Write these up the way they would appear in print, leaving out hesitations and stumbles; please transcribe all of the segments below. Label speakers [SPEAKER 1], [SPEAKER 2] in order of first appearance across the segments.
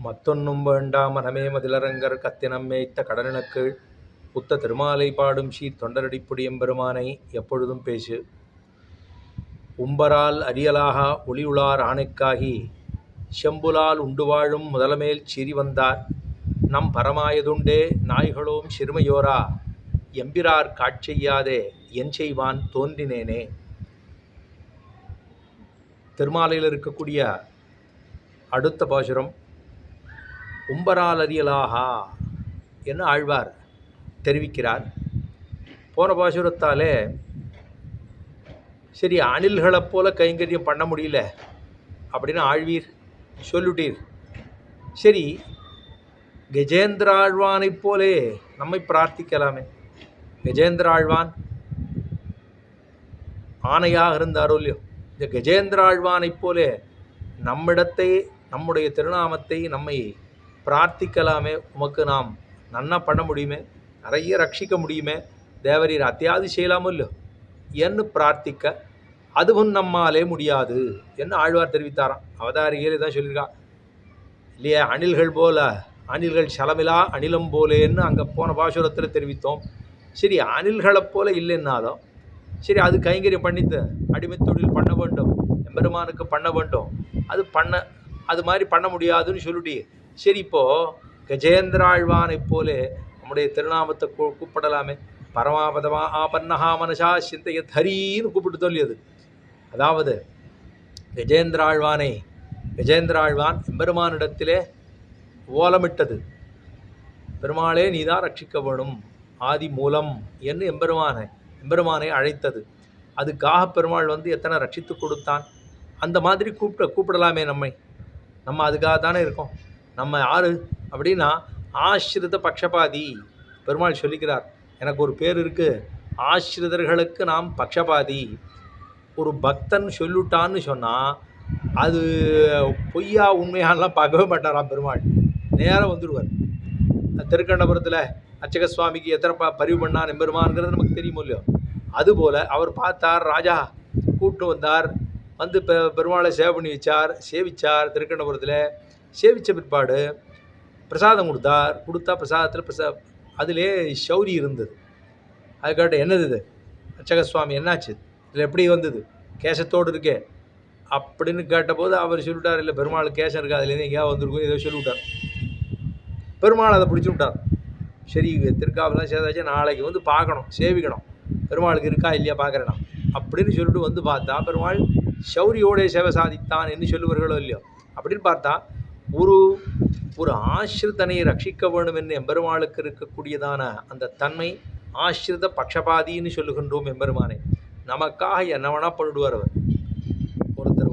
[SPEAKER 1] மத்தொன்னும் வேண்டா மனமே மதிலரங்கர் கத்தினம் மேய்த்த கடலினக்கீழ் புத்த திருமாலை பாடும் சீர் தொண்டரடிப்புடி எம்பெருமானை எப்பொழுதும் பேசு. உம்பரால் அரியலாகா ஒளியுளார் ஆணைக்காகி செம்புலால் உண்டு வாழும் முதலமேல் சீறி வந்தார் நம் பரமாயதுண்டே நாய்களோம் சிறுமையோரா எம்பிரார் காட்செய்யாதே என் செய்வான் தோன்றினேனே. திருமாலையில் இருக்கக்கூடிய அடுத்த பாசுரம் உம்பரால் அரியலாகா என்று ஆழ்வார் தெரிவிக்கிறார். போன பாசுரத்தாலே சரி அணில்களைப் போல கைங்கரியம் பண்ண முடியல அப்படின்னு ஆழ்வீர் சொல்லிட்டீர். சரி கஜேந்திர ஆழ்வானைப் போலே நம்மை பிரார்த்திக்கலாமே. கஜேந்திர ஆழ்வான் ஆணையாக இருந்தாரோ இல்லையோ, இந்த கஜேந்திர ஆழ்வானைப் போலே நம்மிடத்தை நம்முடைய திருநாமத்தை நம்மை பிரார்த்திக்கலாமே. உமக்கு நாம் நன்னா பண்ண முடியுமே, நிறைய ரட்சிக்க முடியுமே, தேவரீர் அத்தியாதி செய்யலாமோ இல்லையோ என்று பிரார்த்திக்க அதுவும் நம்மாலே முடியாது என்று ஆழ்வார் தெரிவித்தாராம். அவதாரிகையில் இதான் சொல்லியிருக்கா இல்லையா. அணில்கள் போல அணில்கள் சலமிலா அணிலம் போலேன்னு அங்கே போன பாசுரத்தில் தெரிவித்தோம். சரி அணில்களைப் போல இல்லைன்னாலும் சரி அது கைங்கரியம் பண்ணித்து அடிமை தொழில் பண்ண வேண்டும், எம்பெருமானுக்கு பண்ண வேண்டும், அது மாதிரி பண்ண முடியாதுன்னு சொல்லிட்டு சரி இப்போது கஜேந்திர ஆழ்வானைப் போலே நம்முடைய திருநாமத்தை கூப்பிடலாமே. பரமாபதமா ஆபன்னஹா மனசா சிந்தைய ஹரின்னு கூப்பிட்டு சொல்லியது. அதாவது கஜேந்திர ஆழ்வான் எம்பெருமானிடத்திலே ஓலமிட்டது, பெருமாளே நீதான் ரட்சிக்க வேணும் ஆதி மூலம் என்று எம்பெருமானை அழைத்தது. அதுக்காக பெருமாள் எத்தனை ரட்சித்து கொடுத்தான். அந்த மாதிரி கூப்பிடலாமே நம்ம அதுக்காக தானே இருக்கோம். நம்ம யாரு அப்படின்னா ஆசிரித பக்ஷபாதி. பெருமாள் சொல்லிக்கிறார், எனக்கு ஒரு பேர் இருக்குது, ஆசிரிதர்களுக்கு நாம் பக்ஷபாதி. ஒரு பக்தன் சொல்லிட்டான்னு சொன்னால் அது பொய்யா உண்மையானலாம் பார்க்கவே மாட்டாராம் பெருமாள். நேராக வந்துடுவார். திருக்கண்டபுரத்தில் அர்ச்சக சுவாமிக்கு எத்தனை பரிவு பண்ணான் எம்பெருமான்ங்கிறது நமக்கு தெரியுமோ இல்லையோ, அதுபோல் அவர் பார்த்தார், ராஜா கூப்பிட்டு வந்தார், பெருமாளை சேவை பண்ணி சேவிச்சார். திருக்கண்டபுரத்தில் சேவித்த பிற்பாடு பிரசாதம் கொடுத்தா பிரசாதத்தில் அதிலே சௌரி இருந்தது. அதுக்காட்ட என்னது இது அர்ச்சக சுவாமி என்னாச்சு, இதில் எப்படி வந்தது, கேசத்தோடு இருக்கே அப்படின்னு கேட்டபோது அவர் சொல்லிவிட்டார், இல்லை பெருமாள் கேசம் இருக்கா, அதுலேருந்து எங்கேயாவது வந்திருக்கும் ஏதோ சொல்லிவிட்டார். பெருமாள் அதை பிடிச்சி விட்டார். சரி திருக்காவெல்லாம் சேர்ந்தாச்சு, நாளைக்கு பார்க்கணும், சேவிக்கணும், பெருமாளுக்கு இருக்கா இல்லையா பார்க்குறேனா அப்படின்னு சொல்லிட்டு பார்த்தா பெருமாள் சௌரியோடைய சேவை சாதித்தான் என்று சொல்லுவார்களோ இல்லையோ. அப்படின்னு பார்த்தா ஒரு ஆசிரிதனை ரட்சிக்க வேண்டும் என்று எம்பெருமாளுக்கு இருக்கக்கூடியதான அந்த தன்மை ஆசிரித பக்ஷபாதின்னு சொல்லுகின்றோம் எம்பெருமானை. நமக்காக என்ன வேணா பண்ணிடுவார் அவர்.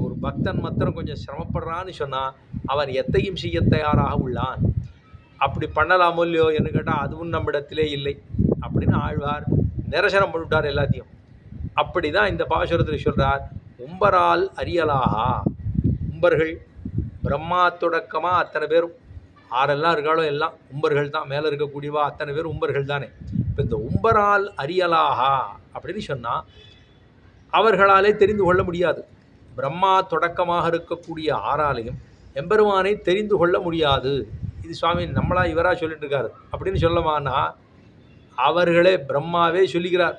[SPEAKER 1] ஒரு பக்தன் மாத்திரம் கொஞ்சம் சிரமப்படுறான்னு சொன்னால் அவன் எத்தையும் செய்ய தயாராக உள்ளான். அப்படி பண்ணலாமோ இல்லையோ என்று கேட்டால் அதுவும் நம்மிடத்திலே இல்லை அப்படின்னு ஆழ்வார் நிரசனம் பண்ணிவிட்டார் எல்லாத்தையும். அப்படி தான் இந்த பாசுரத்தில் சொல்கிறார், உம்பரால் அரியலாகா. உம்பர்கள் பிரம்மா தொடக்கமாக அத்தனை பேரும் ஆரெல்லாம் இருக்காளோ எல்லாம் உம்பர்கள் தான். மேலே இருக்கக்கூடியவா அத்தனை பேர் உம்பர்கள் தானே. இப்போ இந்த உம்பரால் அரியலாகா அப்படின்னு சொன்னால் அவர்களாலே தெரிந்து கொள்ள முடியாது. பிரம்மா தொடக்கமாக இருக்கக்கூடிய ஆறாலையும் எம்பெருமானை தெரிந்து கொள்ள முடியாது. இது சுவாமி நம்மளா இவராக சொல்லிட்டு இருக்காரு அப்படின்னு சொல்லமானா அவர்களே பிரம்மாவே சொல்லிக்கிறார்,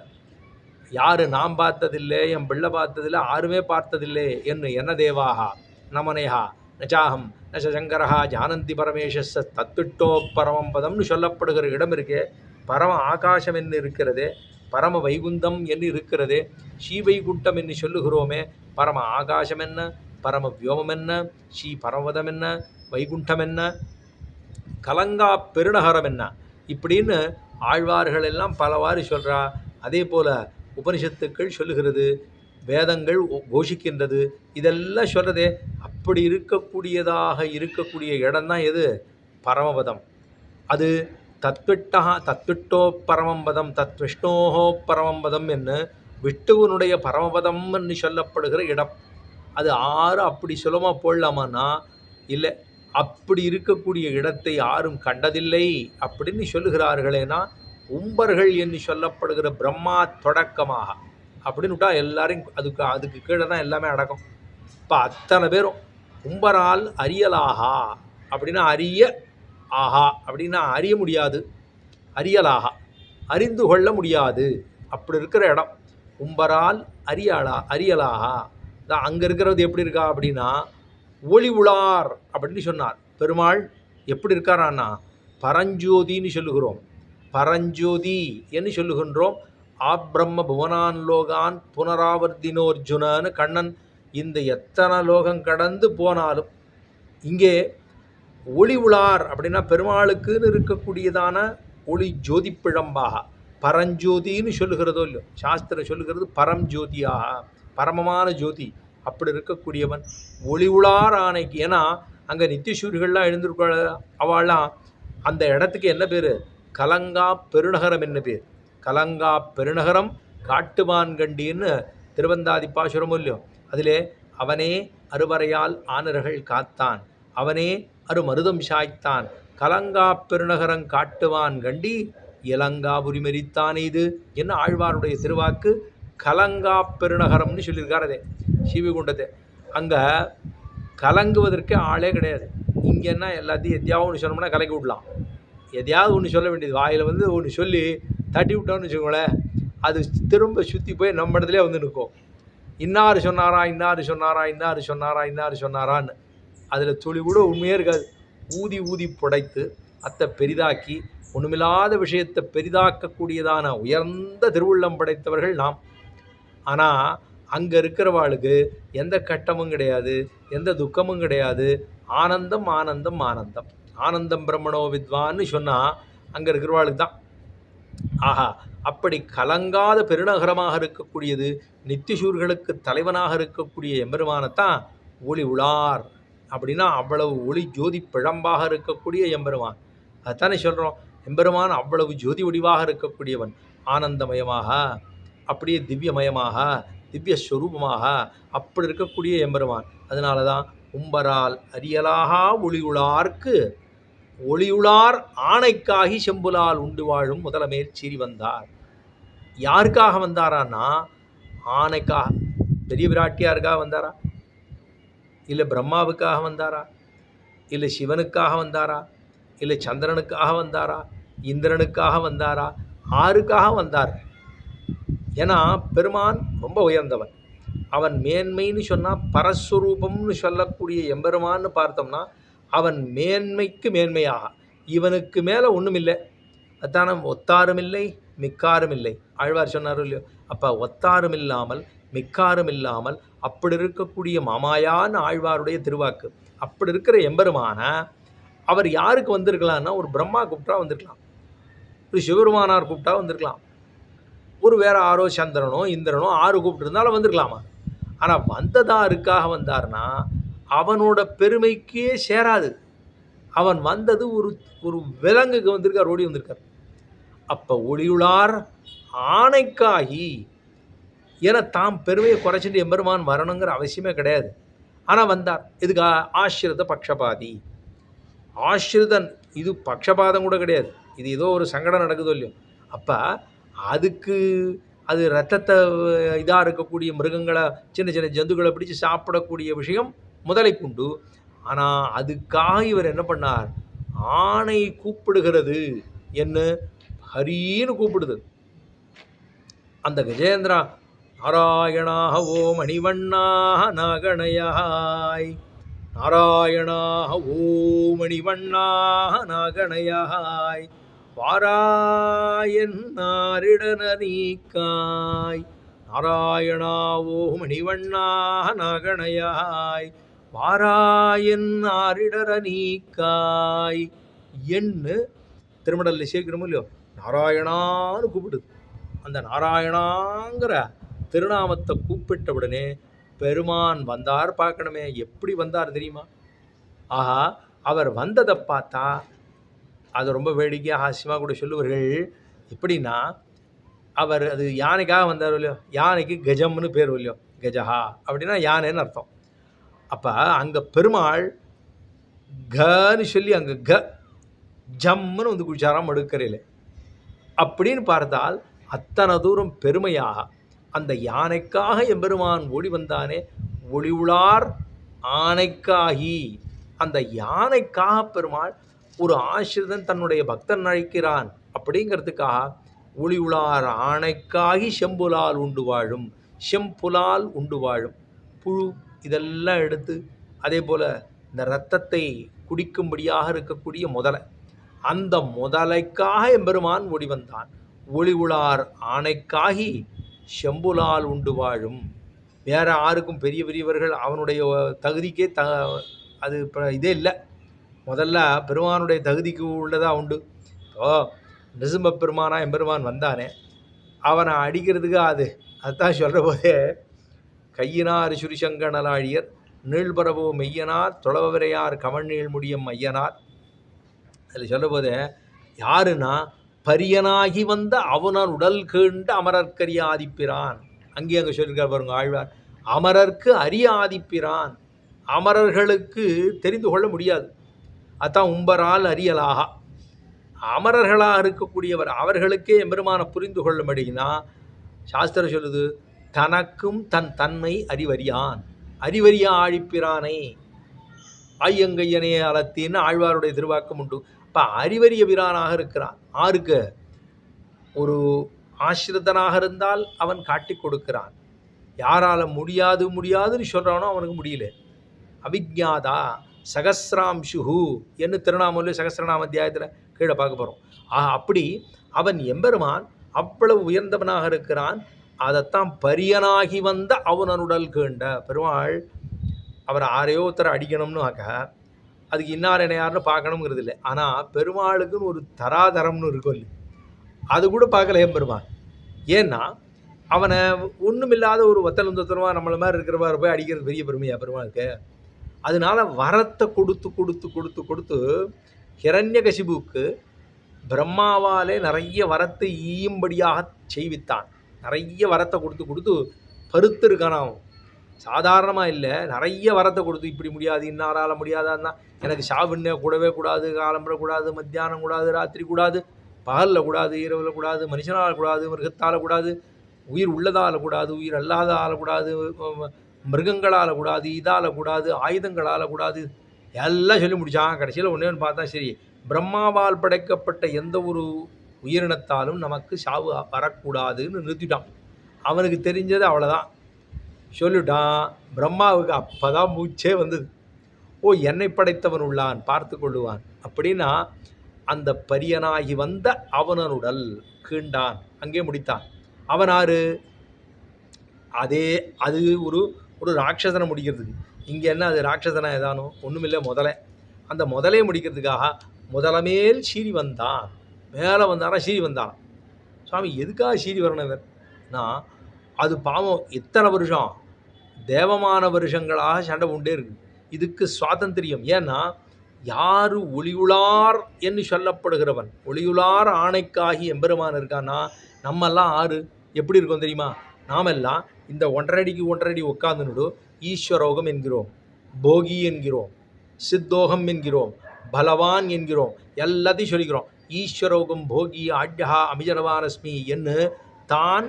[SPEAKER 1] யார் நாம் பார்த்ததில்லை, என் பிள்ளை பார்த்ததில்லை, யாருமே பார்த்ததில்லை என்ன தேவாகா நமனேகா நச்சாகம் நசங்கரஹா ஜானந்தி பரமேஷஸ் தத்துட்டோ பரமம் பதம்னு சொல்லப்படுகிற இடம் இருக்கே, பரம ஆகாசம் என்று இருக்கிறதே, பரம வைகுந்தம் என்று இருக்கிறதே, ஸ்ரீவைகுண்டம் என்று சொல்லுகிறோமே, பரம ஆகாசம் என்ன, பரம வியோமம் என்ன, ஸ்ரீ பரமபதம் என்ன, வைகுண்டம் என்ன, கலங்கா பெருநகரம் என்ன, இப்படின்னு ஆழ்வார்கள் எல்லாம் பலவாறு சொல்கிறா. அதே போல் உபனிஷத்துக்கள் சொல்லுகிறது, வேதங்கள் கோஷிக்கின்றது, இதெல்லாம் சொல்கிறதே. அப்படி இருக்கக்கூடிய இடம்தான் எது, பரமபதம். அது தத்விட்டோ பரமம்பதம் தத்விஷ்ணோஹோ பரமம்பதம் என்று விஷ்ணுவனுடைய பரமபதம் என்று சொல்லப்படுகிற இடம். அது ஆறு அப்படி சுலமாக போடலாமான்னா இல்லை, அப்படி இருக்கக்கூடிய இடத்தை யாரும் கண்டதில்லை அப்படின்னு சொல்லுகிறார்களேனா உம்பர்கள் என்று சொல்லப்படுகிற பிரம்மா தொடக்கமாக அப்படின்னு விட்டா எல்லாரையும் அதுக்கு கீழே தான் எல்லாமே அடக்கம். இப்போ அத்தனை பேரும் உம்பரால் அரியலாகா அப்படின்னா அறிய ஆஹா அப்படின்னா அறிய முடியாது, அறியலாகா, அறிந்து கொள்ள முடியாது, அப்படி இருக்கிற இடம். உம்பரால் அறியலாகா. அங்கே இருக்கிறது எப்படி இருக்கா அப்படின்னா ஒளி உளார் அப்படின்னு சொன்னார். பெருமாள் எப்படி இருக்காரான்னா பரஞ்சோதின்னு சொல்லுகிறோம், பரஞ்சோதி என்று சொல்லுகின்றோம். ஆப்ரம்ம புவனான் லோகான் புனராவர்த்தினோர்ஜுனன்னு கண்ணன் இந்த எத்தனை லோகம் கடந்து போனாலும் இங்கே ஒளி உளார் அப்படின்னா பெருமாளுக்குன்னு இருக்கக்கூடியதான ஒளி ஜோதி பிழம்பாக பரஞ்சோதின்னு சொல்லுகிறதோ இல்லையோ, சாஸ்திரம் சொல்லுகிறது பரஞ்சோதியாக, பரமமான ஜோதி அப்படி இருக்கக்கூடியவன் ஒளி உளார் ஆணைக்கு. ஏன்னா அங்கே நித்தியசூரிகள்லாம் எழுந்திருக்க அவள்லாம் அந்த இடத்துக்கு என்ன பேர்? கலங்கா பெருநகரம் என்ன பேர்? கலங்கா பெருநகரம் காட்டுவான்கண்டின்னு திருவந்தாதி பாசுரம் இல்லையோ, அதிலே அவனே அறுவரையால் ஆனர்கள் காத்தான், அவனே அரு மருதம் சாய்த்தான், கலங்கா பெருநகரம் காட்டுவான் கண்டி இலங்கா புரிமரித்தான் இது என்ன ஆழ்வாருடைய திருவாக்கு. கலங்கா பெருநகரம்னு சொல்லியிருக்கார். அதே சிவிகுண்டத்தை அங்கே கலங்குவதற்கு ஆளே கிடையாது. இங்கேன்னா எல்லாத்தையும் எதையாவது ஒன்று சொன்னோம்னா கலக்கி விடலாம், எதையாவது ஒன்று சொல்ல வேண்டியது வாயில் ஒன்று சொல்லி தட்டி விட்டோம்னு வச்சுக்கோங்களேன், அது திரும்ப சுற்றி போய் நம்ம இடத்துலேயே வந்து நிற்கும். இன்னார் சொன்னாரா இன்னார் சொன்னாரா இன்னார் சொன்னாரா இன்னார் சொன்னாரான்னு அதில் துளி கூட உண்மையே இருக்காது. ஊதி ஊதி புடைத்து அத்தை பெரிதாக்கி ஒன்றுமில்லாத விஷயத்தை பெரிதாக்கக்கூடியதான உயர்ந்த திருவுள்ளம் படைத்தவர்கள் நாம். ஆனால் அங்கே இருக்கிறவாளுக்கு எந்த கட்டமும் கிடையாது, எந்த துக்கமும் கிடையாது. ஆனந்தம் ஆனந்தம் ஆனந்தம். ஆனந்தம் பிரம்மணோ வித்வான்னு சொன்னால் அங்கே இருக்கிறவாளுக்கு தான். ஆஹா, அப்படி கலங்காத பெருநகரமாக இருக்கக்கூடியது, நித்தியசூர்களுக்கு தலைவனாக இருக்கக்கூடிய எம்பெருமானத்தான் ஒளி உளார் அப்படின்னா அவ்வளவு ஒளி ஜோதி பிழம்பாக இருக்கக்கூடிய எம்பெருமான். அதுதானே சொல்கிறோம், எம்பெருமான் அவ்வளவு ஜோதி வடிவாக இருக்கக்கூடியவன், ஆனந்தமயமாக அப்படியே திவ்யமயமாக திவ்யஸ்வரூபமாக அப்படி இருக்கக்கூடிய எம்பெருமான். அதனால தான் உம்பரால் அரியலாகா ஒளியுளார்க்கு ஒளியுளார் ஆணைக்காகி செம்புலால் உண்டு வாழும் முதலமேற் சீறி வந்தார். யாருக்காக வந்தாரான்னா ஆணைக்காக. பெரிய பிராட்டியாருக்காக வந்தாரா, இல்லை பிரம்மாவுக்காக வந்தாரா, இல்லை சிவனுக்காக வந்தாரா, இல்லை சந்திரனுக்காக வந்தாரா, இந்திரனுக்காக வந்தாரா, ஆருக்காக வந்தார்? ஏன்னா பெருமான் ரொம்ப உயர்ந்தவன். அவன் மேன்மைன்னு சொன்னால் பரஸ்வரூபம்னு சொல்லக்கூடிய எம்பெருமான்னு பார்த்தோம்னா அவன் மேன்மைக்கு மேன்மையாக, இவனுக்கு மேலே ஒன்றும் இல்லை. அதான ஒத்தாரும் இல்லை மிக்காரும் இல்லை ஆழ்வார் சொன்னார் இல்லையோ. அப்போ ஒத்தாரும் இல்லாமல் மிக்காரும் இல்லாமல் அப்படி இருக்கக்கூடிய மாமாயான்னு ஆழ்வாருடைய திருவாக்கு. அப்படி இருக்கிற எம்பெருமான அவர் யாருக்கு வந்திருக்கலாம்னா ஒரு பிரம்மா கூப்பிட்டா வந்திருக்கலாம், ஒரு சிவபெருமானார் கூப்பிட்டா வந்திருக்கலாம், ஒரு வேற ஆரோ சந்திரனோ இந்திரனோ ஆறு கூப்பிட்டுருந்தாலும் வந்திருக்கலாமா. ஆனால் வந்ததாருக்காக வந்தார்னா அவனோட பெருமைக்கே சேராது. அவன் வந்தது ஒரு ஒரு விலங்குக்கு வந்திருக்கார், ஓடி வந்திருக்கார். அப்போ ஒளியுளார் ஆணைக்காகி, ஏன்னா தாம் பெருமையை குறைச்சிட்டு எம்பெருமான் வரணுங்கிற அவசியமே கிடையாது. ஆனால் வந்தார். இதுக்கு ஆசிரித பக்ஷபாதி, ஆசிரிதன். இது பக்ஷபாதம் கூட கிடையாது, இது ஏதோ ஒரு சங்கடம் நடக்குதோ இல்லையோ. அப்போ அதுக்கு அது ரத்தத்தை இதாக இருக்கக்கூடிய மிருகங்களை சின்ன சின்ன ஜந்துக்களை பிடிச்சி சாப்பிடக்கூடிய விஷயம் முதலை கொண்டு. ஆனால் அதுக்காக இவர் என்ன பண்ணார், ஆணை கூப்பிடுகிறது என்ன ஹரின்னு கூப்பிடுது. அந்த கஜேந்திரா நாராயணாக ஓ மணிவண்ணாக நாகணயாய், நாராயணாக ஓ மணிவண்ணாக நாகணயாய், வாராயன் நாரிடன நீக்காய், நாராயணா ஓ மணிவண்ணாக நாகணயாய், வாராயன் நாரிடர நீக்காய் என்று திருமடலில் சேர்க்கணும் இல்லையோ. நாராயணான்னு கூப்பிடுது. அந்த நாராயணாங்கிற திருநாமத்தை கூப்பிட்ட உடனே பெருமான் வந்தார். பார்க்கணுமே, எப்படி வந்தார் தெரியுமா? ஆஹா, அவர் வந்ததை பார்த்தா அது ரொம்ப வேடிக்கையாக ஹாஸ்யமாக கூட சொல்லுவார்கள். எப்படின்னா, அவர் அது யானைக்காக வந்தார் இல்லையோ, யானைக்கு கஜம்னு பேர் இல்லையோ, கஜஹா அப்படின்னா யானைன்னு அர்த்தம். அப்போ அங்கே பெருமாள் கன்னு சொல்லி அங்கே ஜம்முன்னு வந்து குடிச்சாராம் மடுக்கரையில். அப்படின்னு பார்த்தால் அத்தனை தூரம் பெருமையாக அந்த யானைக்காக எம்பெருமான் ஓடி வந்தானே, ஒளி உளார் ஆணைக்காகி. அந்த யானைக்காக பெருமாள் ஒரு ஆசிரிதன் தன்னுடைய பக்தன் அழைக்கிறான் அப்படிங்கிறதுக்காக ஒளி உளார் ஆணைக்காகி செம்புலால் உண்டு வாழும், செம்புலால் உண்டு வாழும் புழு இதெல்லாம் எடுத்து, அதே போல் இந்த இரத்தத்தை குடிக்கும்படியாக இருக்கக்கூடிய முதலை, அந்த முதலைக்காக எம்பெருமான் ஓடி வந்தான். ஒளி உளார் ஆணைக்காகி செம்புலால் உண்டு வாழும். வேற யாருக்கும் பெரிய பெரியவர்கள் அவனுடைய தகுதிக்கே அது இப்போ இதே இல்லை. முதல்ல பெருமானுடைய தகுதிக்கு உள்ளதாக உண்டு. ஓ நிருசிம்ம பெருமானா எம்பெருமான் வந்தானே, அவனை அடிக்கிறதுக்கு அதுதான் சொல்கிற போதே, கையினார் சுரிசங்கணலாழியர் நீள்பரவோ மெய்யனார் தொலைவரையார் கமழ்நீள் முடியும் மையனார். அதில் சொல்கிற போதே யாருன்னா பரியனாகி வந்த அவனான் உடல் கீண்ட அமரர்க்கரிய ஆதிப்பிரான். அங்கேயும் அங்கே சொல்லியிருக்கார் பாருங்க ஆழ்வார், அமரர்க்கு அரிய ஆதிப்பிரான். அமரர்களுக்கு தெரிந்து கொள்ள முடியாது, அதான் உம்பரால் அறியலாக. அமரர்களாக இருக்கக்கூடியவர் அவர்களுக்கே எம்பெருமான புரிந்து கொள்ள முடியும்னா சாஸ்திரம் சொல்லுது, தனக்கும் தன் தன்மை அறிவறியான், அறிவறியா ஆழிப்பிரானை ஐயங்கையனே அலத்தின்னு ஆழ்வாருடைய திருவாக்கம் உண்டு. இப்போ அறிவறிய பிரானாக இருக்கிறான். ஆருக்கு? ஒரு ஆசிரிதனாக இருந்தால் அவன் காட்டி கொடுக்கிறான். யாரால முடியாது முடியாதுன்னு சொல்கிறானோ அவனுக்கு முடியல. அவிஜாதா சகசிராம்சுஹு என்று திருநாமூல சகசிரநாம அத்தியாயத்தில் கீழே பார்க்க போகிறோம். அப்படி அவன் எம்பெருமான் அவ்வளவு உயர்ந்தவனாக இருக்கிறான். அதைத்தான் பரியனாகி வந்த அவனனுடல் கேண்ட பெருமாள். அவர் ஆரையோ ஒருத்தரை அடிக்கணும்னு அதுக்கு இன்னார் என்ன யாருன்னு பார்க்கணுங்கிறது இல்லை. ஆனால் பெருமாளுக்குன்னு ஒரு தராதரம்னு இருக்கும் இல்லை, அது கூட பார்க்கல எம்பெருமான். ஏன்னா அவனை ஒன்றுமில்லாத ஒரு ஒத்தலந்தத்தனமாக நம்மள மாதிரி இருக்கிறவாறு போய் அடிக்கிறது பெரிய பெருமையா பெருமாளுக்கு? அதனால வரத்தை கொடுத்து கொடுத்து கொடுத்து கொடுத்து ஹிரண்யகசிபுக்கு பிரம்மாவாலே நிறைய வரத்தை ஈயும்படியாக செய்வித்தான். நிறைய வரத்தை கொடுத்து கொடுத்து பருத்திருக்கான். அவன் சாதாரணமாக இல்லை, நிறைய வரத்தை கொடுத்து இப்படி முடியாது இன்னாரால முடியாதான்னா எனக்கு சாவுன்னே கூடவே கூடாது, காலம்புற கூடாது, மத்தியானம் கூடாது, ராத்திரி கூடாது, பகலில் கூடாது, இரவில் கூடாது, மனுஷனால் கூடாது, மிருகத்தால் கூடாது, உயிர் உள்ளதால் கூடாது, உயிர் அல்லாத ஆளக்கூடாது, மிருகங்களால் கூடாது, இதால் கூடாது, ஆயுதங்களால் கூடாது, எல்லாம் சொல்லி முடித்தான். கடைசியில் ஒன்றேன்னு பார்த்தா சரி, பிரம்மாவால் படைக்கப்பட்ட எந்த ஒரு உயிரினத்தாலும் நமக்கு சாவு வரக்கூடாதுன்னு நிறுத்திட்டான். அவனுக்கு தெரிஞ்சது அவ்வளோதான் சொல்லிட்டான். பிரம்மாவுக்கு அப்போ தான் மூச்சே வந்தது. ஓ என்னை படைத்தவன் உள்ளான் பார்த்து கொள்ளுவான் அப்படின்னா அந்த பரியனாகி வந்த அவனனுடல் கீண்டான், அங்கே முடித்தான். அவனாரு? அது ஒரு ராட்சசனை முடிக்கிறதுக்கு. இங்கே என்ன அது ராட்சசனா ஏதானோ ஒன்றுமில்லை, முதலை. அந்த முதலையை முடிக்கிறதுக்காக முதலமேல் சீறி வந்தான். மேலே வந்தானா சீறி வந்தான். சுவாமி எதுக்காக சீறி வரணும்? நான் அது பாவம் எத்தனை வருஷம் தேவமான வருஷங்களாக சண்டை உண்டே இருக்கு. இதுக்கு சுவாதந்திரியம். ஏன்னா யார் ஒளியுளார் என்று சொல்லப்படுகிறவன், ஒளியுளார் ஆணைக்காகி எம்பெருமான் இருக்கான்னா நம்மெல்லாம் எப்படி இருக்கோம் தெரியுமா? நாமெல்லாம் இந்த 1.5 அடி உட்காந்துடு ஈஸ்வரோகம் என்கிறோம், போகி என்கிறோம், சித்தோகம் என்கிறோம், பலவான் என்கிறோம், எல்லாத்தையும் சொல்லிக்கிறோம். ஈஸ்வரோகம் போகி ஆட்யா அமிஜரவானஸ்மி என்று தான்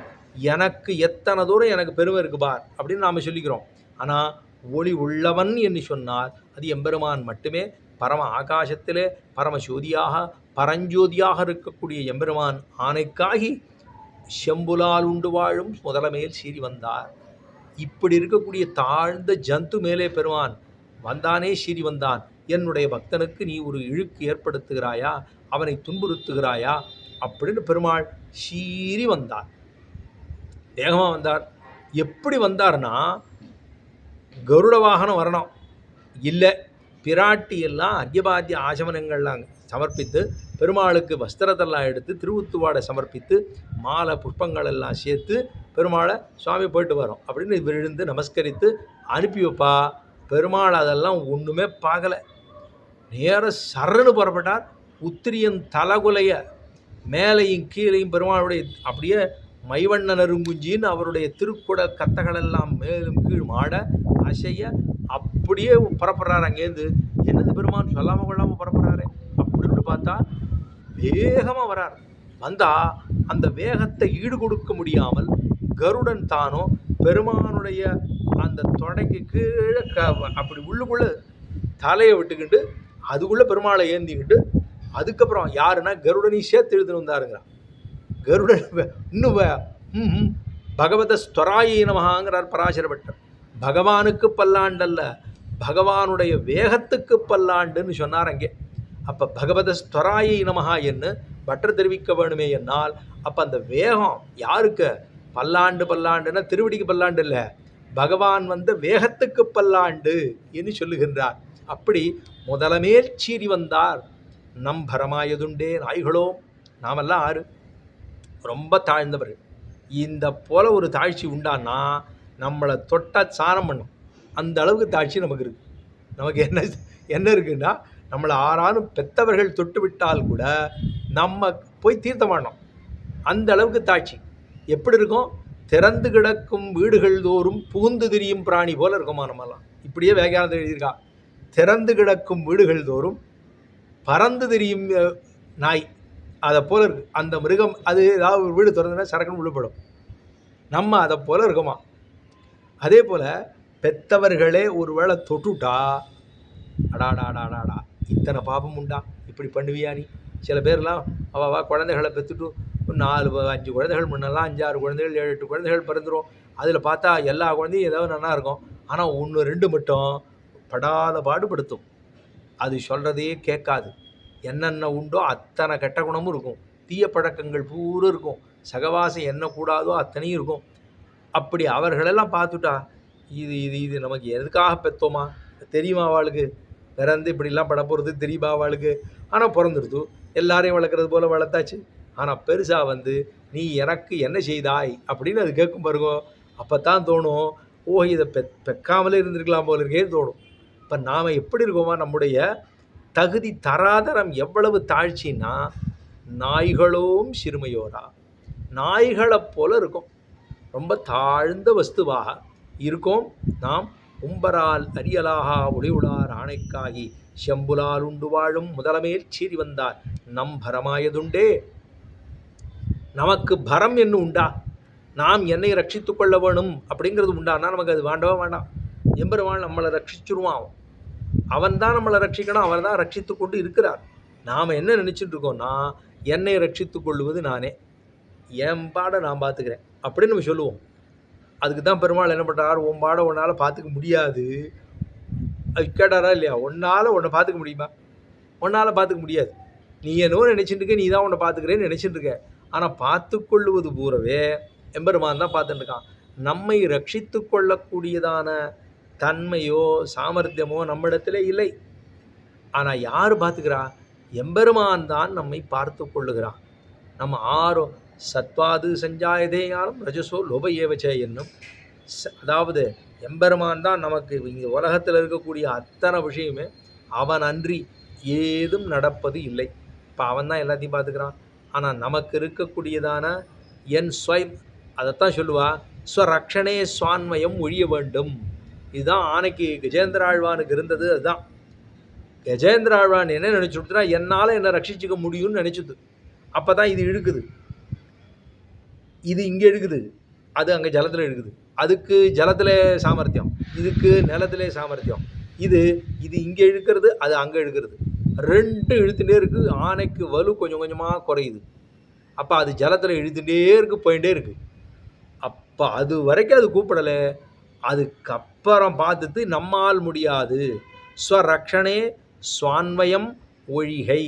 [SPEAKER 1] எனக்கு எத்தனை தூரம் எனக்கு பெருமை இருக்கு பார் அப்படின்னு நாம் சொல்லிக்கிறோம். ஆனால் ஒளி உள்ளவன் என்று சொன்னால் அது எம்பெருமான் மட்டுமே. பரம ஆகாசத்திலே பரமஜோதியாக பரஞ்சோதியாக இருக்கக்கூடிய எம்பெருமான் ஆணைக்காகி செம்புலால் உண்டு வாழும் முதலமேல் சீறி வந்தார். இப்படி இருக்கக்கூடிய தாழ்ந்த ஜந்து மேலே பெருமான் வந்தானே சீறி வந்தான். என்னுடைய பக்தனுக்கு நீ ஒரு இழுக்கு ஏற்படுத்துகிறாயா, அவனை துன்புறுத்துகிறாயா அப்படின்னு பெருமாள் சீறி வந்தார். வேகமாக வந்தார். எப்படி வந்தார்னா கருட வாகனம் வரணும் இல்லை, பிராட்டி எல்லாம் அர்யபாத்திய ஆசமனங்கள்லாம் சமர்ப்பித்து பெருமாளுக்கு வஸ்திரத்தெல்லாம் எடுத்து திருவுத்துவாடை சமர்ப்பித்து மாலை புஷ்பங்கள் எல்லாம் சேர்த்து பெருமாளை சுவாமி போயிட்டு வரோம் அப்படின்னு விழுந்து நமஸ்கரித்து அனுப்பி வைப்பா. பெருமாள் அதெல்லாம் ஒன்றுமே பார்க்கலை, நேர சரன்னு புறப்பட்டார். உத்திரியன் தலகுலைய மேலையும் கீழையும் பெருமாளுடைய அப்படியே மைவண்ண நறுங்குஞ்சின்னு அவருடைய திருக்குடல் கத்தகளெல்லாம் மேலும் கீழ் மாட அசைய அப்படியே புறப்படுறாரு. அங்கேருந்து என்னது பெருமான் சொல்லாமல் கொள்ளாமல் புறப்படுறாரு அப்படின்னு பார்த்தா வேகமாக வரார். வந்தால் அந்த வேகத்தை ஈடு கொடுக்க முடியாமல் கருடன் தானும் பெருமானுடைய அந்த தொடைக்கு கீழே அப்படி உள்ளுக்குள்ளே தலையை விட்டுக்கிட்டு அதுக்குள்ளே பெருமாளை ஏந்திக்கிட்டு அதுக்கப்புறம் யாருன்னா கருடனையும் சேர்த்து எழுதுன்னு வந்தாருங்கிறான். கருடன் இன்னும் பகவத ஸ்வராயி நமகாங்கிறார் பராசர பட்டர். பகவானுக்கு பல்லாண்டல்ல, பகவானுடைய வேகத்துக்கு பல்லாண்டுன்னு சொன்னார் அங்கே. அப்போ பகவத ஸ்வராயி நமகா என்று பட்டர் தெரிவிக்க வேணுமே என்னால், அப்போ அந்த வேகம் யாருக்கு பல்லாண்டுன்னா திருவடிக்கு பல்லாண்டு இல்லை, பகவான் வந்த வேகத்துக்கு பல்லாண்டு என்று சொல்லுகின்றார். அப்படி முதலமேல் சீறி வந்தார் நம் பரமாயதுண்டே நாய்களோம். நாமெல்லாம் ஆறு ரொம்ப தாழ்ந்தவர்கள். இந்த போல ஒரு தாழ்ச்சி உண்டான்னா நம்மளை தொட்டா சாரம் பண்ணும். அந்த அளவுக்கு தாழ்ச்சி நமக்கு இருக்குது. நமக்கு என்ன இருக்குன்னா, நம்மளை ஆறானும் பெற்றவர்கள் தொட்டு விட்டால் கூட நம்ம போய் தீர்த்தம் பண்ணோம். அந்த அளவுக்கு தாழ்ச்சி. எப்படி இருக்கும்? திறந்து கிடக்கும் வீடுகள் தோறும் புகுந்து திரியும் பிராணி போல இருக்குமா நம்மலாம். இப்படியே வேகானது எழுதியிருக்கா. திறந்து கிடக்கும் வீடுகள் தோறும் பறந்து திரியும் நாய், அதை போல இருக்கு அந்த மிருகம். அது ஏதாவது ஒரு வீடு திறந்துன்னா சரக்குன்னு விழுப்படும். நம்ம அதை போல இருக்குமா. அதே போல் பெத்தவர்களே ஒரு வேளை தொட்டுட்டா அடாடாடாடாடா இத்தனை பாபம் உண்டா, இப்படி பண்ணுவியா நீ? சில பேர்லாம் அவள் குழந்தைகளை பெற்றுட்டு 4-5 குழந்தைகள், முன்னெல்லாம் 5-6 குழந்தைகள், 7-8 குழந்தைகள் பிறந்துடும். அதில் பார்த்தா எல்லா குழந்தையும் ஏதாவது நல்லா இருக்கும். ஆனால் 1-2 மட்டும் படாத பாடுபடுத்தும். அது சொல்கிறதையே கேட்காது. என்னென்ன உண்டோ அத்தனை கெட்ட குணமும் இருக்கும், தீய பழக்கங்கள் பூரா இருக்கும், சகவாசம் என்ன கூடாதோ அத்தனையும் இருக்கும். அப்படி அவர்களெல்லாம் பார்த்துட்டா இது இது இது நமக்கு எதுக்காக பெற்றோமா தெரியுமா? அவளுக்கு பிறந்து இப்படிலாம் பட போகிறது தெரியுமா அவளுக்கு? ஆனால் பிறந்துடுது, எல்லாரையும் வளர்க்குறது போல் வளர்த்தாச்சு. ஆனால் பெருசாக வந்து நீ எனக்கு என்ன செய்தாய் அப்படின்னு அது கேட்கும் பாருங்க. அப்போ தான் தோணும், ஓ இதை பெக்காமலே இருந்திருக்கலாம் போல இருக்கேன்னு தோணும். இப்போ நாம் எப்படி இருக்கோமா? நம்முடைய தகுதி தராதரம் எவ்வளவு தாழ்ச்சின்னா, நாய்களும் சிறுமையோரா, நாய்களை போல இருக்கும், ரொம்ப தாழ்ந்த வஸ்துவாக இருக்கும் நாம். உம்பரால் அரியலாகா ஒளிவுளார் ஆணைக்காகி செம்புலால் உண்டு வாழும் முதலமேல் சீறி வந்தார் நம் பரமாயதுண்டே. நமக்கு பரம் என்ன உண்டா? நாம் என்னை ரட்சித்து கொள்ள வேணும் அப்படிங்கிறது உண்டானா நமக்கு அது வேண்டவே வேண்டாம். எம்பெருமான் நம்மளை ரட்சிச்சுருவான். அவன் தான் நம்மளை ரட்சிக்கணும், அவர் தான் ரட்சித்து கொண்டு இருக்கிறார். நாம் என்ன நினச்சிட்டு இருக்கோம்னா, என்னை ரட்சித்து கொள்வது நானே, என் பாடை நான் பார்த்துக்கிறேன் அப்படின்னு நம்ம சொல்லுவோம். அதுக்கு தான் பெருமாள் என்ன பண்ணுறார், உன் பாடை உன்னால் பார்த்துக்க முடியாது. அது கேட்டாரா இல்லையா? உன்னால் உன்னை பார்த்துக்க முடியுமா? உன்னால் பார்த்துக்க முடியாது. நீ என்னவோ நினச்சிட்டு இருக்க, நீ தான் உன்னை பார்த்துக்கிறேன்னு நினச்சிட்டு இருக்க. ஆனால் பார்த்து கொள்ளுவது பூரவே எம்பெருமான் தான் பார்த்துட்டு இருக்கான். நம்மை ரட்சித்து கொள்ளக்கூடியதான தன்மையோ சாமர்த்தியமோ நம்மிடத்திலே இல்லை. ஆனால் யார் பார்த்துக்கிறா? எம்பெருமான் தான் நம்மை பார்த்து கொள்ளுகிறான். நம்ம ஆரோ சத்வாது சஞ்சாயதே யாரும் ரஜசோ லோப ஏவச்சே என்னும், அதாவது எம்பெருமான் தான் நமக்கு இங்கே உலகத்தில் இருக்கக்கூடிய அத்தனை விஷயமே அவன் அன்றி ஏதும் நடப்பது இல்லை. இப்போ அவன் தான் எல்லாத்தையும் பார்த்துக்கிறான். ஆனால் நமக்கு இருக்கக்கூடியதான என் ஸ்வயம், அதைத்தான் சொல்லுவா, ஸ்வரக்ஷணே சுவான்மயம் ஒழிய வேண்டும். இதுதான் ஆனைக்கு கஜேந்திர ஆழ்வானுக்கு இருந்தது. அதுதான் கஜேந்திர ஆழ்வான் என்ன நினச்சுட்டுனா, என்னால் என்னை ரட்சிச்சுக்க முடியும்னு நினச்சிது. அப்போ தான் இது இழுக்குது, இது இங்கே இழுக்குது, அது அங்கே ஜலத்தில் இழுக்குது. அதுக்கு ஜலத்தில் சாமர்த்தியம், இதுக்கு நிலத்திலே சாமர்த்தியம். இது இங்கே இழுக்கிறது, அது அங்கே இழுக்கிறது, ரெண்டு இழுத்துட்டே இருக்குது. ஆனைக்கு வலு கொஞ்சம் கொஞ்சமாக குறையுது. அப்போ அது ஜலத்தில் இழுத்துட்டே இருக்குது, போயிட்டே இருக்குது. அப்போ அது வரைக்கும் அது கூப்பிடலை. அதுக்கப்புறம் பார்த்துட்டு நம்மால் முடியாது, ஸ்வரக்ஷணே சுவான்வயம் ஒழிகை,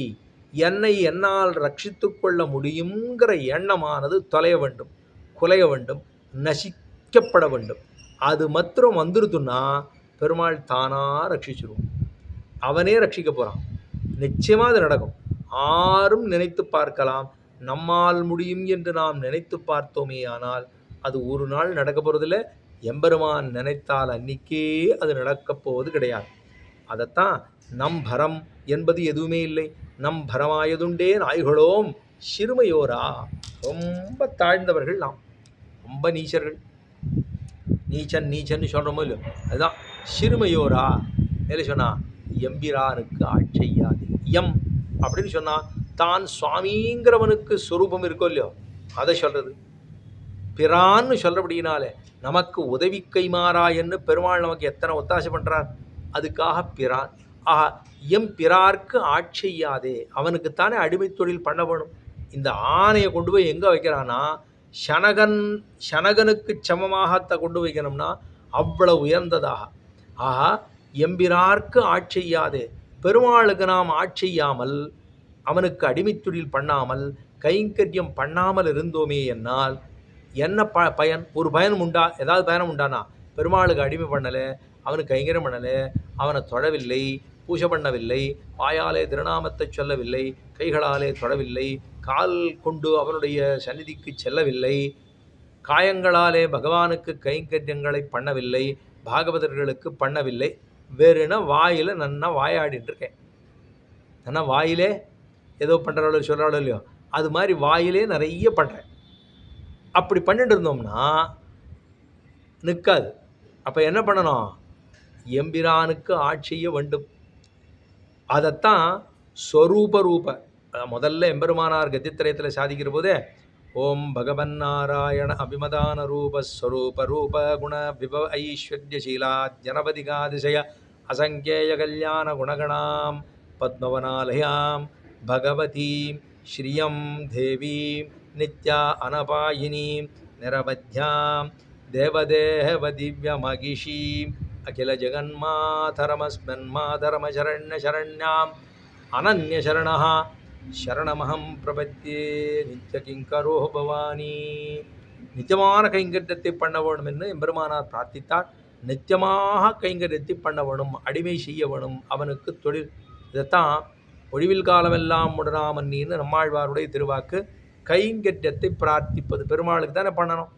[SPEAKER 1] என்னை என்னால் ரட்சித்து கொள்ள முடியுங்கிற எண்ணமானது தொலைய வேண்டும், குலைய வேண்டும், நசிக்கப்பட வேண்டும். அது மாத்திரம் வந்துருத்துன்னா பெருமாள் தானாக ரட்சிச்சிருவோம். அவனே ரட்சிக்க போகிறான். நிச்சயமாக அது நடக்கும். ஆரும் நினைத்து பார்க்கலாம். நம்மால் முடியும் என்று நாம் நினைத்து பார்த்தோமே ஆனால் அது ஒரு நாள் நடக்க போகிறதில்ல. எம்பெருமான் நினைத்தால் அன்னிக்கே அது நடக்கப் போவது கிடையாது. அதைத்தான் நம் பரம் என்பது எதுவுமே இல்லை. நம் பரமாயதுண்டே நாய்களோம் சிறுமையோரா. ரொம்ப தாழ்ந்தவர்கள் நாம், ரொம்ப நீச்சர்கள். நீச்சன்னு சொல்கிறோமோ இல்லையோ, அதுதான் சிறுமையோரா. மேலே சொன்னால் எம்பிரானுக்கு ஆட்செய்யாது. எம் அப்படின்னு சொன்னால் தான் சுவாமிங்கிறவனுக்கு ஸ்வரூபம் இருக்கோ இல்லையோ, அதை சொல்கிறது. பிரான்னு சொல்கிறபடினாலே நமக்கு உதவி கைமாறா என்று பெருமாள் நமக்கு எத்தனை ஒத்தாசை பண்ணுறார். அதுக்காக பிரான். ஆஹா, எம் பிறார்க்கு ஆட்செய்யாதே, அவனுக்குத்தானே அடிமை தொழில் பண்ண வேணும். இந்த ஆணையை கொண்டு போய் எங்கே வைக்கிறான்னா, சனகனுக்கு சமமாகத்தை கொண்டு வைக்கணும்னா அவ்வளவு உயர்ந்ததாக. ஆஹா, எம்பிரார்க்கு ஆட்செய்யாதே, பெருமாளுக்கு நாம் ஆட்செய்யாமல், அவனுக்கு அடிமை தொழில் பண்ணாமல், கைங்கரியம் பண்ணாமல் இருந்தோமே என்னால் என்ன பயன்? ஒரு பயனும் உண்டா? ஏதாவது பயணம் உண்டானா? பெருமாளுக்கு அடிமை பண்ணலை, அவனுக்கு கைங்கரியம் பண்ணலை, அவனை தொழவில்லை, பூஜை பண்ணவில்லை, வாயாலே திருநாமத்தை சொல்லவில்லை, கைகளாலே தொடவில்லை, கால் கொண்டு அவனுடைய சந்நிதிக்கு செல்லவில்லை, காயங்களாலே பகவானுக்கு கைங்கரியங்களை பண்ணவில்லை, பாகவதர்களுக்கு பண்ணவில்லை, வேறுனா வாயில் நன்னா வாயாடிட்டு இருக்கேன். நன்னா வாயிலே ஏதோ பண்ணுறாளோ சொல்கிறாளோ இல்லையோ, அது மாதிரி வாயிலே நிறைய பண்ணுறேன். அப்படி பண்ணிட்டு இருந்தோம்னா நிற்காது. அப்போ என்ன பண்ணணும்? எம்பிரானுக்கு ஆட்சிய வேண்டும். அதைத்தான் ஸ்வரூப ரூப முதல்ல எம்பெருமானார் கத்தித்திரயத்தில் சாதிக்கிற போதே ஓம் பகவன் நாராயண அபிமதான ரூபஸ்வரூப ரூப குண விபவ ஐஸ்வர்யசீலா ஜனபதிகாதிசய அசங்கேய கல்யாண குணகணாம் பத்மவனாலயாம் பகவதீம் ஸ்ரீயம் தேவீம் நித்யா அனபாயினீம் நிரவத்யாம் தேவதேவ திவ்யமகிஷீம் அகில ஜெகன்மாதரமஸ்மன் மாதரமசரண்ய சரண்யாம் அனன்ய சரணः சரணமகம் பிரபத்தியே நித்திய கிங்கரோ பவானி. நித்தியமான கைங்கரியத்தை பண்ண வேணும் என்று எம்பெருமானார் பிரார்த்தித்தார். நித்தியமாக கைங்கரியத்தை பண்ண வேணும், அடிமை செய்ய வேணும், அவனுக்கு தொழில். இதைத்தான் ஒழிவில் காலமெல்லாம் முடராமன்னின்னு நம்மாழ்வாருடைய திருவாக்கு. கைங்கரியத்தை பிரார்த்திப்பது பெருமாளுக்கு தானே பண்ணணும்.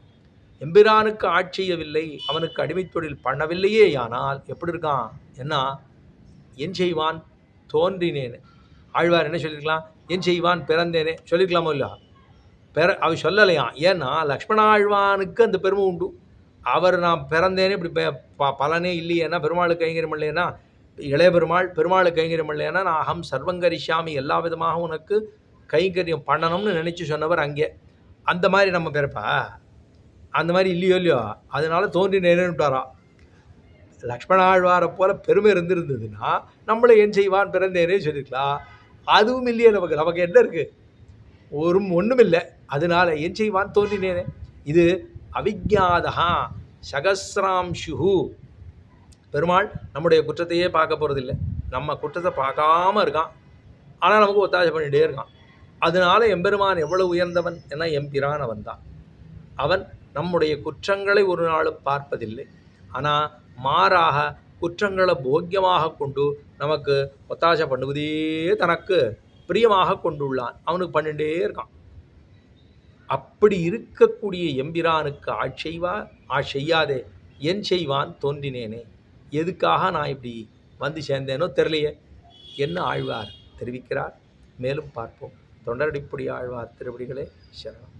[SPEAKER 1] எம்பிரானுக்கு ஆட்சியவில்லை, அவனுக்கு அடிமை தொழில் பண்ணவில்லையே, ஆனால் எப்படி இருக்கான்? என்ன என் செய்வான் தோன்றினேன்னு ஆழ்வார் என்ன சொல்லியிருக்கலாம்? என் செய்வான் பிறந்தேனே சொல்லியிருக்கலாமோ இல்லையா? அவர் சொல்லலையாம். ஏன்னா லக்ஷ்மண ஆழ்வானுக்கு அந்த பெருமை உண்டு. அவர் நான் பிறந்தேனே இப்படி பலனே இல்லையேன்னா, பெருமாளுக்கு கைங்கரியம் இல்லைன்னா, இளைய பெருமாளுக்கு கைங்கரியம் இல்லைன்னா, நான் அகம் சர்வங்கரிஷாமி, எல்லா விதமாக உனக்கு கைங்கரியம் பண்ணணும்னு நினச்சி சொன்னவர் அங்கே. அந்த மாதிரி நம்ம பிறப்பா? அந்த மாதிரி இல்லையோ, அதனால தோன்றினேன்னு விட்டாரா. லக்ஷ்மண ஆழ்வாரை போல பெருமை இருந்திருந்ததுன்னா நம்மளை என் செய்வான் பிறந்தேனே சொல்லியிருக்கலாம். அதுவும் இல்லையே, நமக்கு என்ன இருக்குது? ஒன்றும் இல்லை. அதனால என் செய்வான் தோன்றினேனே. இது அவிஜாதா சகசிராம்சு. பெருமாள் நம்முடைய குற்றத்தையே பார்க்க போகிறதில்லை, நம்ம குற்றத்தை பார்க்காம இருக்கான், ஆனால் நமக்கு ஒத்தாசை பண்ணிகிட்டே இருக்கான். அதனால எம்பெருமான் எவ்வளவு உயர்ந்தவன் என எம்பிரான் அவன் தான். அவன் நம்முடைய குற்றங்களை ஒரு நாளும் பார்ப்பதில்லை, ஆனால் மாறாக குற்றங்களை போக்கியமாக கொண்டு நமக்கு ஒத்தாசை பண்ணுவதே தனக்கு பிரியமாக கொண்டுள்ளான். அவனுக்கு பண்ணிகிட்டே இருக்கான். அப்படி இருக்கக்கூடிய எம்பிரானுக்கு ஆட்செய்யாதே, என் செய்வான் தோன்றினேனே. எதுக்காக நான் இப்படி வந்து சேர்ந்தேனோ தெரியலையே என்ன ஆழ்வார் தெரிவிக்கிறார். மேலும் பார்ப்போம். தொண்டரடிப்புடி ஆழ்வார் திருவடிகளே சரணம்.